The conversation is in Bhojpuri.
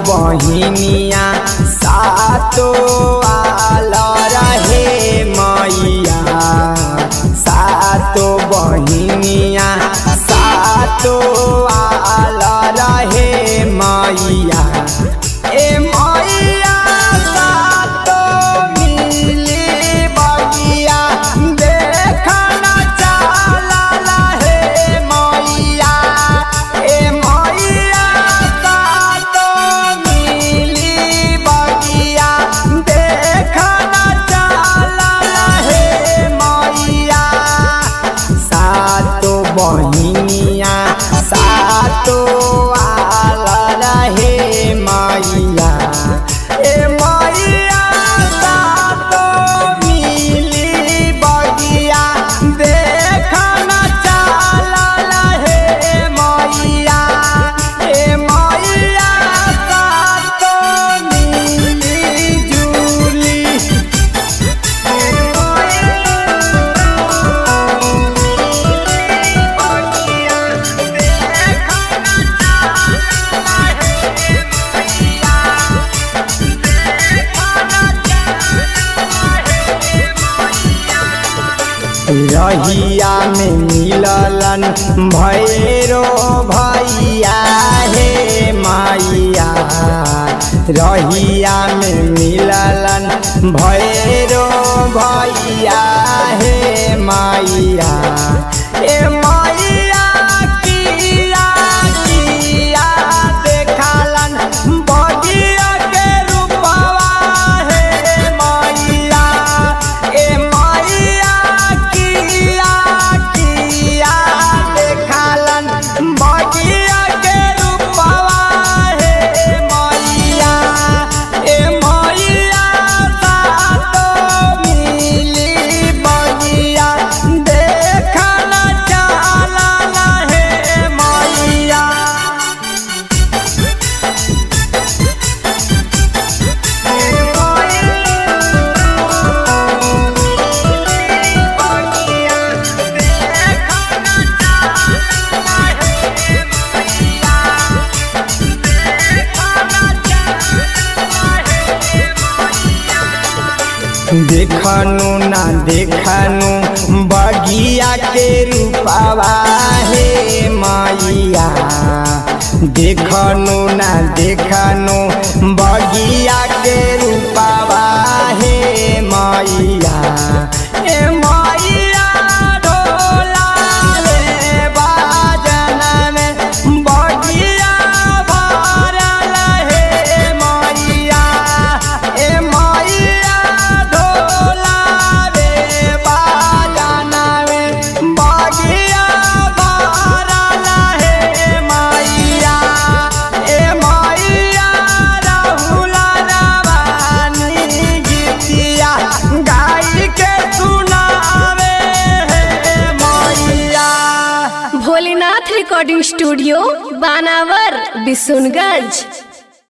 बहिनिया सातो आल रहे मैया, सातो बहिनिया सातो आल रहे मैया। ए मैया सातो मिली बगिया देखना चला रहे मैया। ए मैया सातो मिली बगिया देखना चला रहे मैया। सातो बहिनिया सातो आल रहे मैया। ए मैया सातो मिली बगिया देखना चला रहे मैया। ए मैया सातो मिली जुली। रहिया में मिललन भैरो भैया हे मैया। रहिया में मिललन भैरो भैया हे मैया। ए मैया किया किया देखलन बगिया के रूपवा हे मैया। ए मैया किया किया देखलन बगिया के रूपवा हे मैया। ए मैया सातो मिली बगिया देखना चला रहे मैया। देखनु ना देखनु बगिया के रूपवा हे मैया। देखनु ना देखनु बगिया के रूपवा हे मैया। ए मैया ढोला रे बाजना में बगिया भरल हे मैया। ए मैया ढोला रे बाजना में बगिया भरल हे मैया। ए मैया राहुला रवानी गीतिया गाई के सुनावे हे मैया। भोलेनाथ रिकॉर्डिंग स्टूडियो बानावर बिशुनगंज।